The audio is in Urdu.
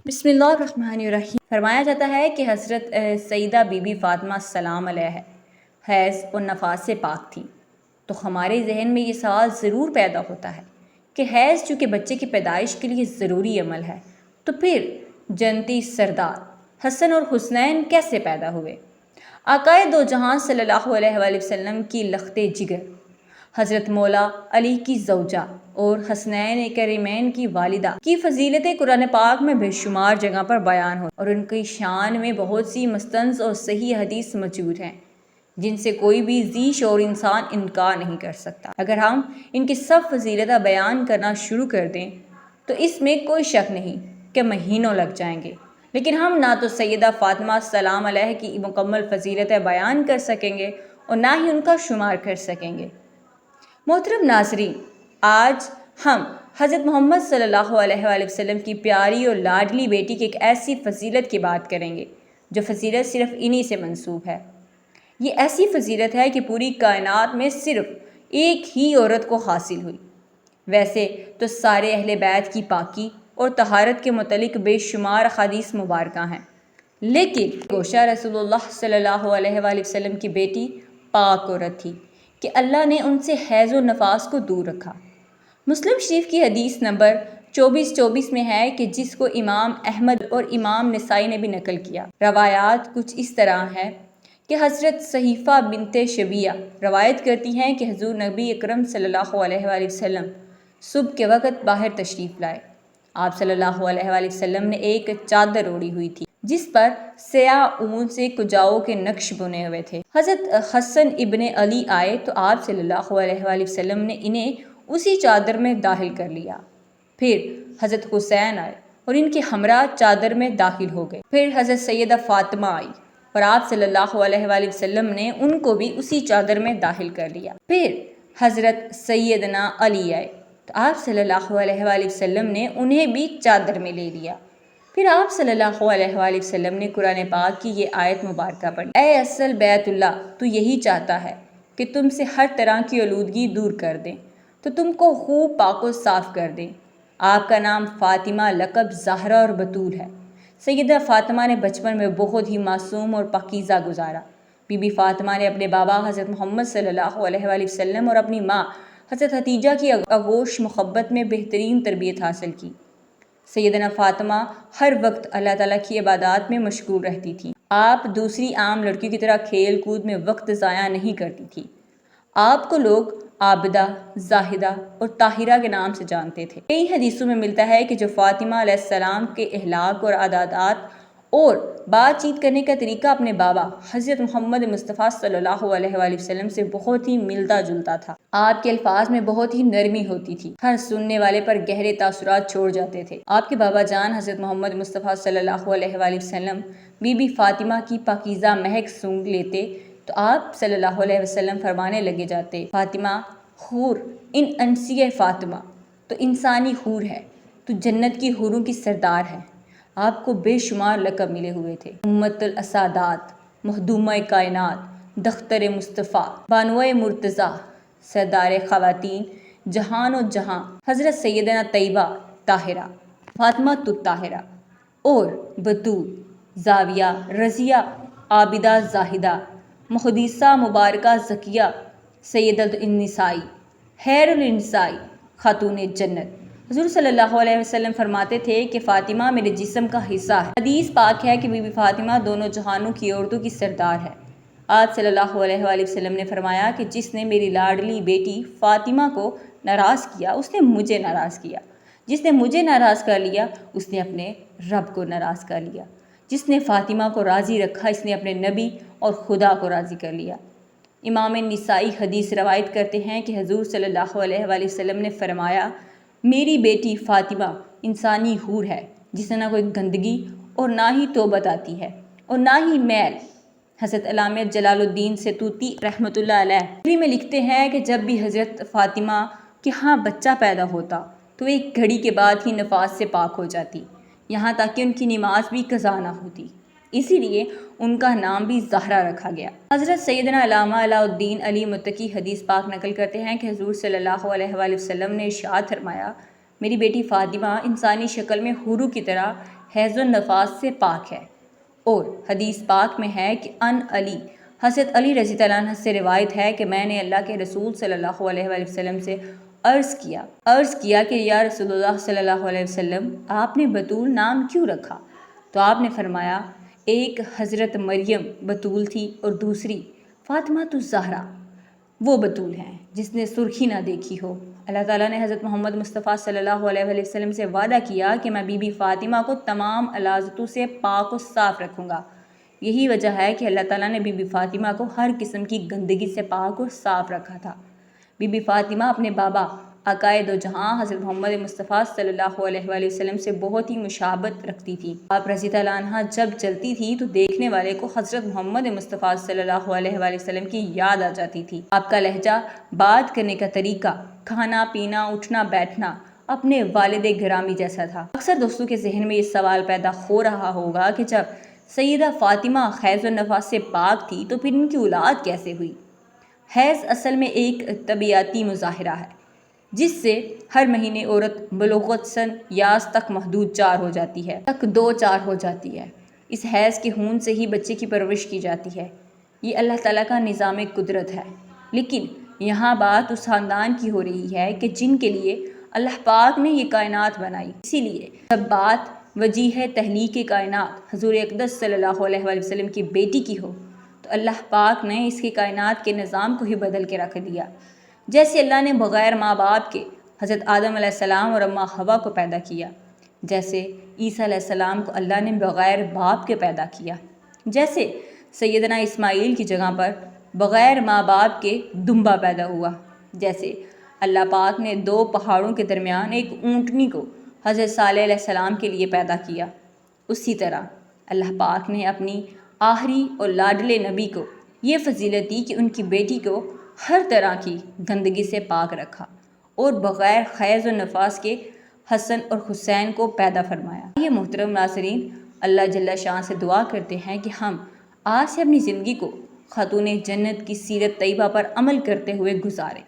بسم اللہ الرحمن الرحیم۔ فرمایا جاتا ہے کہ حضرت سیدہ بی بی فاطمہ سلام علیہ حیض اور نفاس سے پاک تھی، تو ہمارے ذہن میں یہ سوال ضرور پیدا ہوتا ہے کہ حیض چونکہ بچے کی پیدائش کے لیے ضروری عمل ہے، تو پھر جنتی سردار حسن اور حسنین کیسے پیدا ہوئے؟ آقائے دو جہاں صلی اللہ علیہ وآلہ وسلم کی لخت جگر، حضرت مولا علی کی زوجہ اور حسنین کریمین کی والدہ کی فضیلتیں قرآن پاک میں بے شمار جگہ پر بیان ہو اور ان کی شان میں بہت سی مستنص اور صحیح حدیث موجود ہیں جن سے کوئی بھی ذی شعور انسان انکار نہیں کر سکتا۔ اگر ہم ان کی سب فضیلتیں بیان کرنا شروع کر دیں تو اس میں کوئی شک نہیں کہ مہینوں لگ جائیں گے، لیکن ہم نہ تو سیدہ فاطمہ سلام علیہ کی مکمل فضیلتیں بیان کر سکیں گے اور نہ ہی ان کا شمار کر سکیں گے۔ محترم ناظرین، آج ہم حضرت محمد صلی اللہ علیہ وآلہ وسلم کی پیاری اور لاڈلی بیٹی کی ایک ایسی فضیلت کی بات کریں گے جو فضیلت صرف انہی سے منسوب ہے۔ یہ ایسی فضیلت ہے کہ پوری کائنات میں صرف ایک ہی عورت کو حاصل ہوئی۔ ویسے تو سارے اہل بیت کی پاکی اور طہارت کے متعلق بے شمار احادیث مبارکہ ہیں، لیکن گوشہ رسول اللہ صلی اللہ علیہ وآلہ وسلم کی بیٹی پاک عورت تھی کہ اللہ نے ان سے حیض و نفاس کو دور رکھا۔ مسلم شریف کی حدیث نمبر 2424 میں ہے کہ جس کو امام احمد اور امام نسائی نے بھی نقل کیا۔ روایات کچھ اس طرح ہے کہ حضرت صحیفہ بنت شبیہ روایت کرتی ہیں کہ حضور نبی اکرم صلی اللہ علیہ وآلہ وسلم صبح کے وقت باہر تشریف لائے۔ آپ صلی اللہ علیہ وآلہ وسلم نے ایک چادر اوڑھی ہوئی تھی جس پر سیاہ اون سے کجاؤں کے نقش بنے ہوئے تھے۔ حضرت حسن ابن علی آئے تو آپ صلی اللہ علیہ وآلہ وسلم نے انہیں اسی چادر میں داخل کر لیا۔ پھر حضرت حسین آئے اور ان کے ہمراہ چادر میں داخل ہو گئے۔ پھر حضرت سیدہ فاطمہ آئی اور آپ صلی اللہ علیہ وآلہ وسلم نے ان کو بھی اسی چادر میں داخل کر لیا۔ پھر حضرت سیدنا علی آئے تو آپ صلی اللہ علیہ وآلہ وسلم نے انہیں بھی چادر میں لے لیا۔ پھر آپ صلی اللہ علیہ وآلہ وسلم نے قرآن پاک کی یہ آیت مبارکہ پڑھی: اے اصل بیت اللہ، تو یہی چاہتا ہے کہ تم سے ہر طرح کی آلودگی دور کر دیں تو تم کو خوب پاک و صاف کر دیں۔ آپ کا نام فاطمہ، لقب زہرا اور بتول ہے۔ سیدہ فاطمہ نے بچپن میں بہت ہی معصوم اور پاکیزہ گزارا۔ بی بی فاطمہ نے اپنے بابا حضرت محمد صلی اللہ علیہ وآلہ وسلم اور اپنی ماں حضرت حتیجہ کی آغوش محبت میں بہترین تربیت حاصل کی۔ سیدنا فاطمہ ہر وقت اللہ تعالیٰ کی عبادات میں مشغول رہتی تھی۔ آپ دوسری عام لڑکیوں کی طرح کھیل کود میں وقت ضائع نہیں کرتی تھی۔ آپ کو لوگ عابدہ، زاہدہ اور طاہرہ کے نام سے جانتے تھے۔ کئی حدیثوں میں ملتا ہے کہ جو فاطمہ علیہ السلام کے اخلاق اور عادات اور بات چیت کرنے کا طریقہ اپنے بابا حضرت محمد مصطفیٰ صلی اللہ علیہ وآلہ وسلم سے بہت ہی ملتا جلتا تھا۔ آپ کے الفاظ میں بہت ہی نرمی ہوتی تھی، ہر سننے والے پر گہرے تاثرات چھوڑ جاتے تھے۔ آپ کے بابا جان حضرت محمد مصطفیٰ صلی اللہ علیہ وآلہ وسلم بی بی فاطمہ کی پاکیزہ مہک سونگھ لیتے تو آپ صلی اللہ علیہ وسلم فرمانے لگے جاتے: فاطمہ حور ان انسیہ فاطمہ، تو انسانی حور ہے، تو جنت کی حوروں کی سردار ہے۔ آپ کو بے شمار لقب ملے ہوئے تھے: امت الاسادات، مخدومہ کائنات، دختر مصطفیٰ، بانوئے مرتضیٰ، سردار خواتین جہان و جہاں، حضرت سیدنا طیبہ طاہرہ، فاطمہ الطاہرہ اور بتول، زاویہ، رضیہ، عابدہ، زاہدہ، محدثہ، مبارکہ، زکیہ، سیدۃ النساء، خیر النساء، خاتون جنت۔ حضور صلی اللہ علیہ وسلم فرماتے تھے کہ فاطمہ میرے جسم کا حصہ ہے۔ حدیث پاک ہے کہ بی بی فاطمہ دونوں جہانوں کی عورتوں کی سردار ہے۔ آپ صلی اللہ علیہ وآلہ وسلم نے فرمایا کہ جس نے میری لاڈلی بیٹی فاطمہ کو ناراض کیا اس نے مجھے ناراض کیا، جس نے مجھے ناراض کر لیا اس نے اپنے رب کو ناراض کر لیا، جس نے فاطمہ کو راضی رکھا اس نے اپنے نبی اور خدا کو راضی کر لیا۔ امام نسائی حدیث روایت کرتے ہیں کہ حضور صلی اللہ علیہ وآلہ وسلم نے فرمایا: میری بیٹی فاطمہ انسانی حور ہے جس نے نہ کوئی گندگی اور نہ ہی توبت آتی ہے اور نہ ہی میل۔ حضرت علامہ جلال الدین سیوطی رحمۃ اللہ علیہ میں لکھتے ہیں کہ جب بھی حضرت فاطمہ کے ہاں بچہ پیدا ہوتا تو ایک گھڑی کے بعد ہی نفاس سے پاک ہو جاتی، یہاں تک کہ ان کی نماز بھی قضا نہ ہوتی، اسی لیے ان کا نام بھی زہرا رکھا گیا۔ حضرت سیدنا علامہ علاء الدین علی متقی حدیث پاک نقل کرتے ہیں کہ حضور صلی اللہ علیہ وآلہ وسلم نے ارشاد فرمایا: میری بیٹی فاطمہ انسانی شکل میں حوروں کی طرح حیض و نفاس سے پاک ہے۔ اور حدیث پاک میں ہے کہ علی حضرت علی رضی اللہ عنہ سے روایت ہے کہ میں نے اللہ کے رسول صلی اللہ علیہ وآلہ وسلم سے عرض کیا کہ یا رسول اللہ صلی اللہ علیہ وسلم، آپ نے بطول نام کیوں رکھا؟ تو آپ نے فرمایا، ایک حضرت مریم بطول تھی اور دوسری فاطمہ الزہرا وہ بطول ہیں جس نے سرخی نہ دیکھی ہو۔ اللہ تعالیٰ نے حضرت محمد مصطفیٰ صلی اللہ علیہ وآلہ وسلم سے وعدہ کیا کہ میں بی بی فاطمہ کو تمام الاذتوں سے پاک و صاف رکھوں گا۔ یہی وجہ ہے کہ اللہ تعالیٰ نے بی بی فاطمہ کو ہر قسم کی گندگی سے پاک اور صاف رکھا تھا۔ بی بی فاطمہ اپنے بابا آقائے دو جہاں حضرت محمد مصطفیٰ صلی اللہ علیہ وآلہ وسلم سے بہت ہی مشابہت رکھتی تھی۔ آپ رضی اللہ عنہ جب چلتی تھی تو دیکھنے والے کو حضرت محمد مصطفیٰ صلی اللہ علیہ وآلہ وسلم کی یاد آ جاتی تھی۔ آپ کا لہجہ، بات کرنے کا طریقہ، کھانا پینا، اٹھنا بیٹھنا اپنے والد گرامی جیسا تھا۔ اکثر دوستوں کے ذہن میں یہ سوال پیدا ہو رہا ہوگا کہ جب سیدہ فاطمہ حیض و نفاس سے پاک تھی تو پھر ان کی اولاد کیسے ہوئی؟ حیض اصل میں ایک طبیعتی مظاہرہ ہے جس سے ہر مہینے عورت بلوغت سن یاس تک محدود 4 ہو جاتی ہے۔ اس حیض کے خون سے ہی بچے کی پرورش کی جاتی ہے۔ یہ اللہ تعالیٰ کا نظام قدرت ہے۔ لیکن یہاں بات اس خاندان کی ہو رہی ہے کہ جن کے لیے اللہ پاک نے یہ کائنات بنائی۔ اسی لیے جب بات وجیہ تخلیق کائنات حضور اقدس صلی اللہ علیہ وآلہ وسلم کی بیٹی کی ہو تو اللہ پاک نے اس کی کائنات کے نظام کو ہی بدل کے رکھ دیا۔ جیسے اللہ نے بغیر ماں باپ کے حضرت آدم علیہ السلام اور اماں حوا کو پیدا کیا، جیسے عیسیٰ علیہ السلام کو اللہ نے بغیر باپ کے پیدا کیا، جیسے سیدنا اسماعیل کی جگہ پر بغیر ماں باپ کے دمبا پیدا ہوا، جیسے اللہ پاک نے 2 پہاڑوں کے درمیان ایک اونٹنی کو حضرت صالح علیہ السلام کے لیے پیدا کیا، اسی طرح اللہ پاک نے اپنی آخری اور لاڈلے نبی کو یہ فضیلت دی کہ ان کی بیٹی کو ہر طرح کی گندگی سے پاک رکھا اور بغیر حیض و نفاس کے حسن اور حسین کو پیدا فرمایا۔ یہ محترم ناظرین، اللہ جل شان سے دعا کرتے ہیں کہ ہم آج سے اپنی زندگی کو خاتون جنت کی سیرت طیبہ پر عمل کرتے ہوئے گزاریں۔